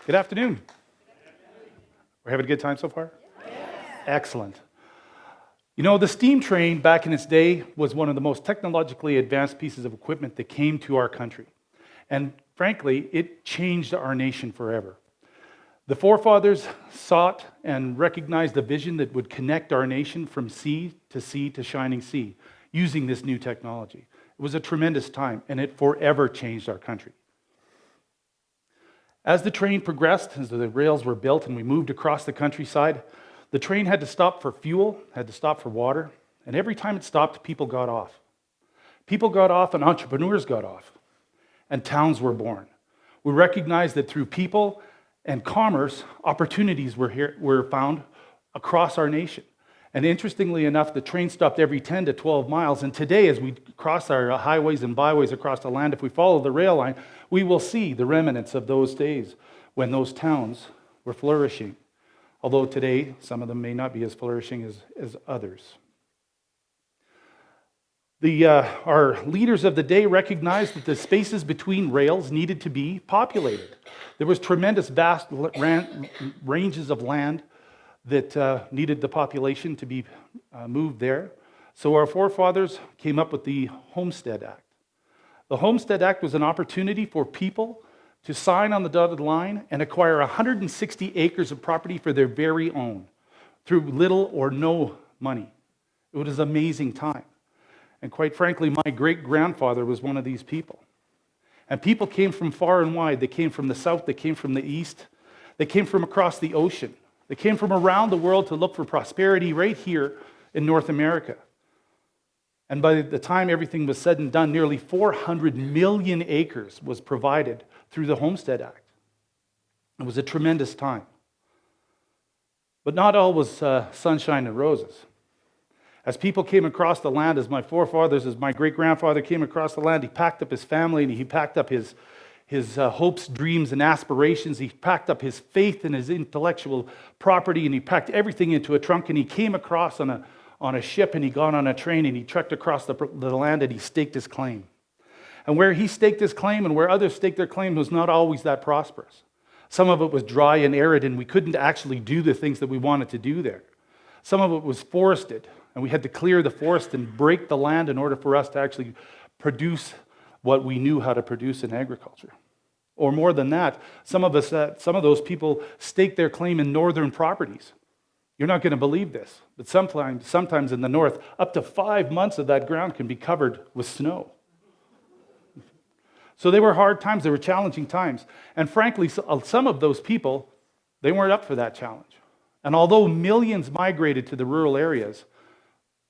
Good afternoon. We're having a good time so far? Yes. Excellent. You know, the steam train back in its day was one of the most technologically advanced pieces of equipment that came to our country. And frankly, it changed our nation forever. The forefathers sought and recognized a vision that would connect our nation from sea to shining sea using this new technology. It was a tremendous time, and it forever changed our country. As the train progressed, as the rails were built and we moved across the countryside, the train had to stop for fuel, had to stop for water, and every time it stopped, people got off. People got off and entrepreneurs got off, and towns were born. We recognized that through people and commerce, opportunities were found across our nation. And interestingly enough, the train stopped every 10 to 12 miles. And today, as we cross our highways and byways across the land, if we follow the rail line, we will see the remnants of those days when those towns were flourishing. Although today, some of them may not be as flourishing as others. Our leaders of the day recognized that the spaces between rails needed to be populated. There was tremendous vast ranges of land that needed the population to be moved there. So our forefathers came up with the Homestead Act. The Homestead Act was an opportunity for people to sign on the dotted line and acquire 160 acres of property for their very own through little or no money. It was an amazing time. And quite frankly, my great-grandfather was one of these people. And people came from far and wide. They came from the south, they came from the east, they came from across the ocean. They came from around the world to look for prosperity right here in North America. And by the time everything was said and done, nearly 400 million acres was provided through the Homestead Act. It was a tremendous time. But not all was sunshine and roses. As people came across the land, as my forefathers, as my great-grandfather came across the land, he packed up his family and he packed up his hopes, dreams, and aspirations. He packed up his faith and his intellectual property, and he packed everything into a trunk, and he came across on a ship, and he got on a train, and he trekked across the land, and he staked his claim. And where he staked his claim and where others staked their claim was not always that prosperous. Some of it was dry and arid, and we couldn't actually do the things that we wanted to do there. Some of it was forested, and we had to clear the forest and break the land in order for us to actually produce what we knew how to produce in agriculture. Or more than that, some of those people staked their claim in northern properties. You're not going to believe this, but sometimes in the north, up to 5 months of that ground can be covered with snow. So they were hard times, they were challenging times. And frankly, some of those people, they weren't up for that challenge. And although millions migrated to the rural areas,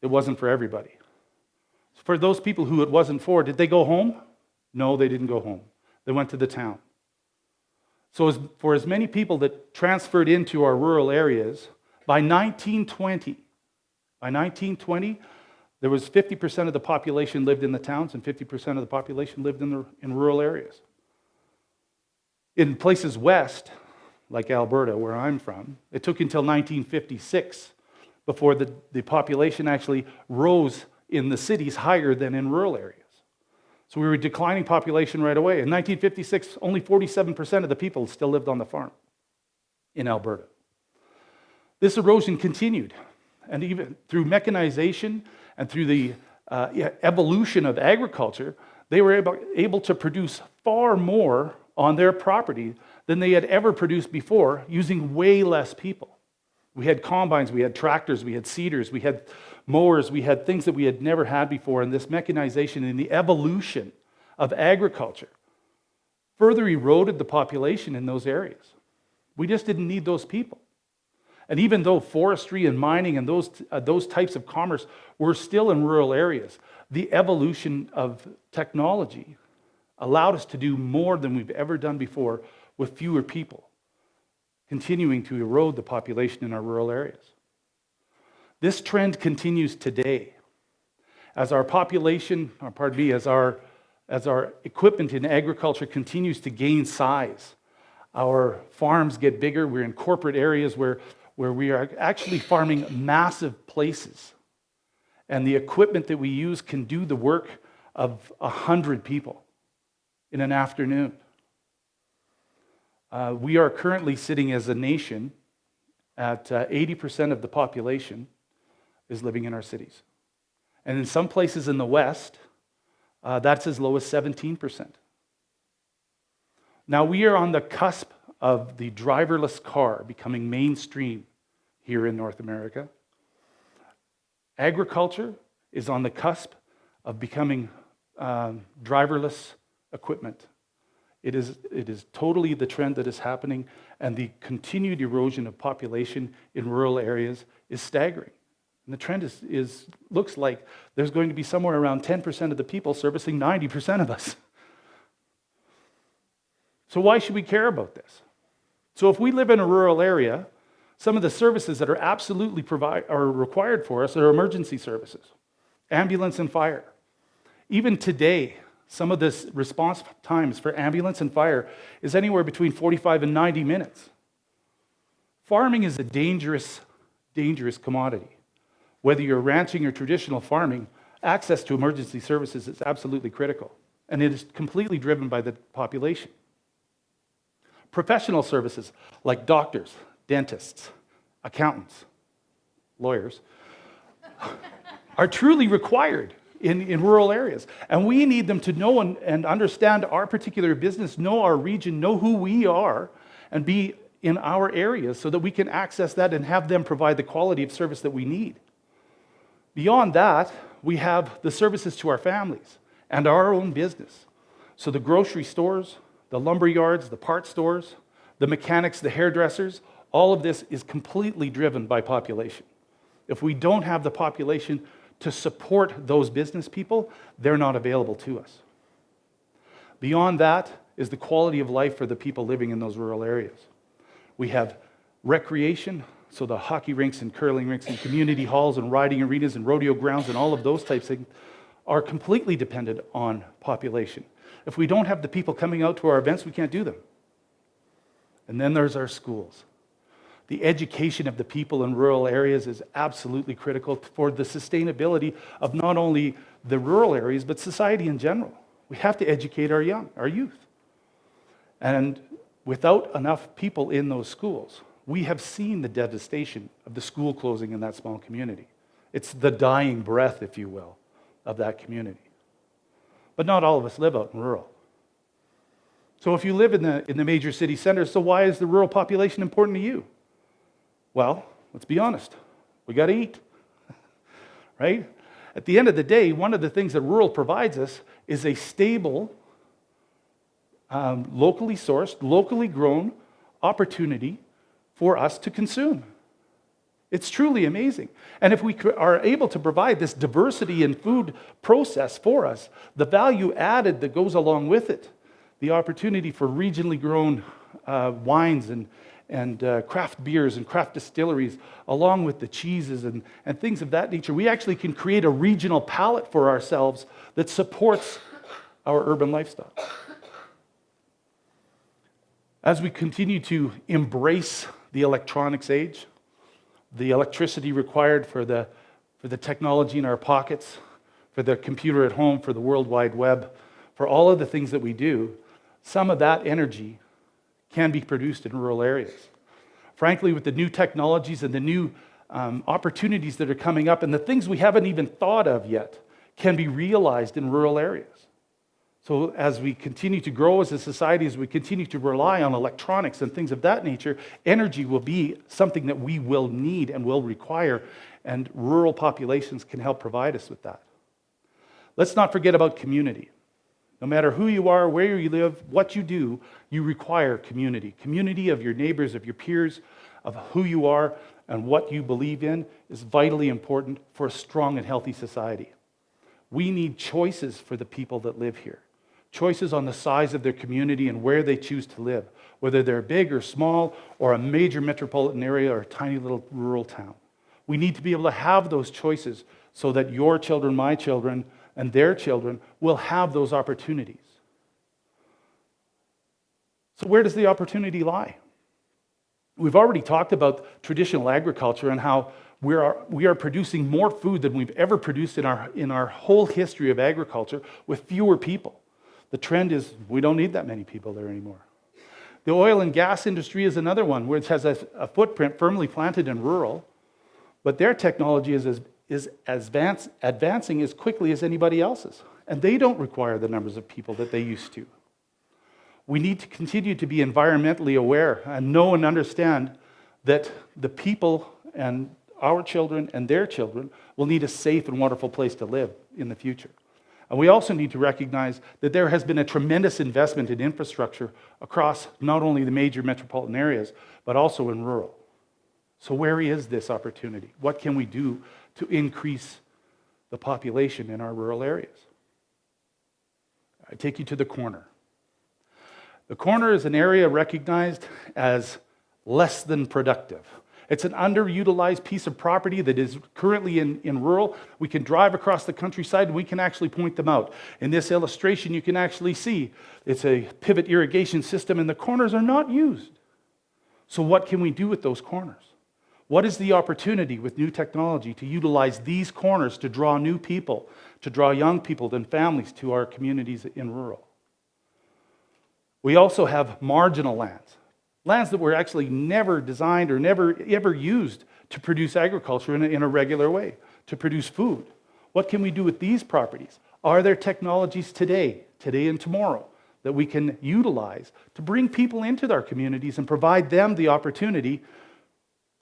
it wasn't for everybody. For those people who it wasn't for, did they go home? No, they didn't go home. They went to the town. So for as many people that transferred into our rural areas, by 1920, there was 50% of the population lived in the towns and 50% of the population lived in rural areas. In places west, like Alberta, where I'm from, it took until 1956 before the population actually rose in the cities higher than in rural areas. So we were declining population right away. In 1956, only 47% of the people still lived on the farm in Alberta. This erosion continued, and even through mechanization and through the evolution of agriculture, they were able to produce far more on their property than they had ever produced before, using way less people. We had combines, we had tractors, we had seeders, we had mowers, we had things that we had never had before, and this mechanization and the evolution of agriculture further eroded the population in those areas. We just didn't need those people. And even though forestry and mining and those types of commerce were still in rural areas, the evolution of technology allowed us to do more than we've ever done before with fewer people, continuing to erode the population in our rural areas. This trend continues today. As our population, as our equipment in agriculture continues to gain size, our farms get bigger, we're in corporate areas where we are actually farming massive places. And the equipment that we use can do the work of 100 people in an afternoon. We are currently sitting as a nation at 80% of the population is living in our cities. And in some places in the West, that's as low as 17%. Now, we are on the cusp of the driverless car becoming mainstream here in North America. Agriculture is on the cusp of becoming driverless equipment. It is totally the trend that is happening, and the continued erosion of population in rural areas is staggering. And the trend looks like there's going to be somewhere around 10% of the people servicing 90% of us. So why should we care about this? So if we live in a rural area, some of the services that are absolutely required for us are emergency services, ambulance and fire. Even today, some of the response times for ambulance and fire is anywhere between 45 and 90 minutes. Farming is a dangerous, dangerous commodity. Whether you're ranching or traditional farming, access to emergency services is absolutely critical, and it is completely driven by the population. Professional services like doctors, dentists, accountants, lawyers are truly required in rural areas. And we need them to know and understand our particular business, know our region, know who we are, and be in our areas so that we can access that and have them provide the quality of service that we need. Beyond that, we have the services to our families and our own business. So the grocery stores, the lumber yards, the parts stores, the mechanics, the hairdressers, all of this is completely driven by population. If we don't have the population to support those business people, they're not available to us. Beyond that is the quality of life for the people living in those rural areas. We have recreation, so the hockey rinks and curling rinks and community halls and riding arenas and rodeo grounds and all of those types of things are completely dependent on population. If we don't have the people coming out to our events, we can't do them. And then there's our schools. The education of the people in rural areas is absolutely critical for the sustainability of not only the rural areas, but society in general. We have to educate our youth. And without enough people in those schools, we have seen the devastation of the school closing in that small community. It's the dying breath, if you will, of that community. But not all of us live out in rural. So if you live in the major city centers, so why is the rural population important to you? Well, let's be honest. We got to eat, right? At the end of the day, one of the things that rural provides us is a stable, locally sourced, locally grown opportunity for us to consume. It's truly amazing. And if we are able to provide this diversity in food process for us, the value added that goes along with it, the opportunity for regionally grown wines and craft beers and craft distilleries, along with the cheeses and things of that nature, we actually can create a regional palate for ourselves that supports our urban lifestyle. As we continue to embrace the electronics age, the electricity required for the technology in our pockets, for the computer at home, for the World Wide Web, for all of the things that we do, some of that energy can be produced in rural areas. Frankly, with the new technologies and the new opportunities that are coming up and the things we haven't even thought of yet can be realized in rural areas. So as we continue to grow as a society, as we continue to rely on electronics and things of that nature, energy will be something that we will need and will require, and rural populations can help provide us with that. Let's not forget about community. No matter who you are, where you live, what you do, you require community. Community of your neighbors, of your peers, of who you are and what you believe in is vitally important for a strong and healthy society. We need choices for the people that live here. Choices on the size of their community and where they choose to live, whether they're big or small or a major metropolitan area or a tiny little rural town. We need to be able to have those choices so that your children, my children, and their children will have those opportunities. So where does the opportunity lie? We've already talked about traditional agriculture and how we are producing more food than we've ever produced in our whole history of agriculture with fewer people. The trend is we don't need that many people there anymore. The oil and gas industry is another one, which has a footprint firmly planted in rural, but their technology is advancing as quickly as anybody else's, and they don't require the numbers of people that they used to. We need to continue to be environmentally aware and know and understand that the people and our children and their children will need a safe and wonderful place to live in the future. And we also need to recognize that there has been a tremendous investment in infrastructure across not only the major metropolitan areas, but also in rural. So where is this opportunity? What can we do to increase the population in our rural areas? I take you to the corner. The corner is an area recognized as less than productive. It's an underutilized piece of property that is currently in rural. We can drive across the countryside and we can actually point them out. In this illustration, you can actually see it's a pivot irrigation system and the corners are not used. So what can we do with those corners? What is the opportunity with new technology to utilize these corners to draw new people, to draw young people and families to our communities in rural? We also have marginal lands. Lands that were actually never designed or never ever used to produce agriculture in a regular way, to produce food. What can we do with these properties? Are there technologies today and tomorrow, that we can utilize to bring people into our communities and provide them the opportunity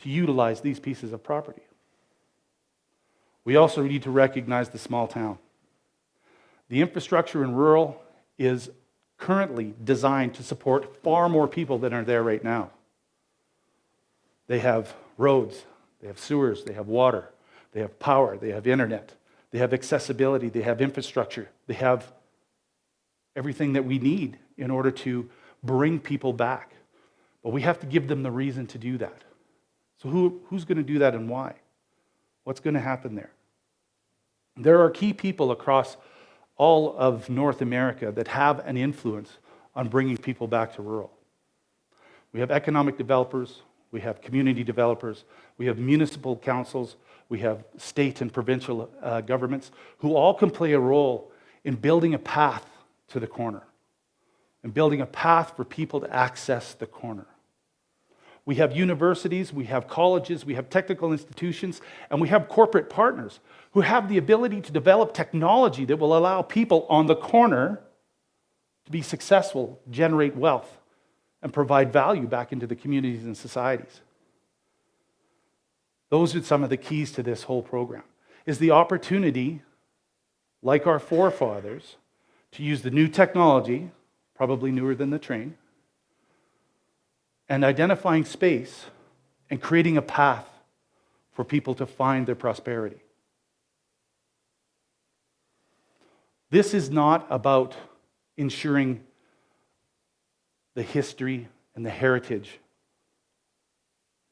to utilize these pieces of property? We also need to recognize the small town. The infrastructure in rural is currently designed to support far more people than are there right now. They have roads, they have sewers, they have water, they have power, they have internet, they have accessibility, they have infrastructure, they have everything that we need in order to bring people back. But we have to give them the reason to do that. So who's going to do that and why? What's going to happen there? There are key people across all of North America that have an influence on bringing people back to rural. We have economic developers, we have community developers, we have municipal councils, we have state and provincial governments who all can play a role in building a path to the corner and building a path for people to access the corner. We have universities, we have colleges, we have technical institutions, and we have corporate partners who have the ability to develop technology that will allow people on the corner to be successful, generate wealth, and provide value back into the communities and societies. Those are some of the keys to this whole program, is the opportunity, like our forefathers, to use the new technology, probably newer than the train, and identifying space and creating a path for people to find their prosperity. This is not about ensuring the history and the heritage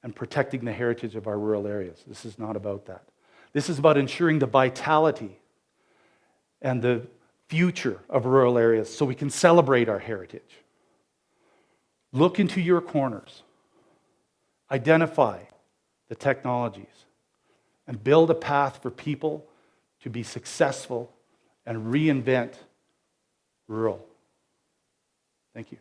and protecting the heritage of our rural areas. This is not about that. This is about ensuring the vitality and the future of rural areas so we can celebrate our heritage. Look into your corners, identify the technologies, and build a path for people to be successful and reinvent rural. Thank you.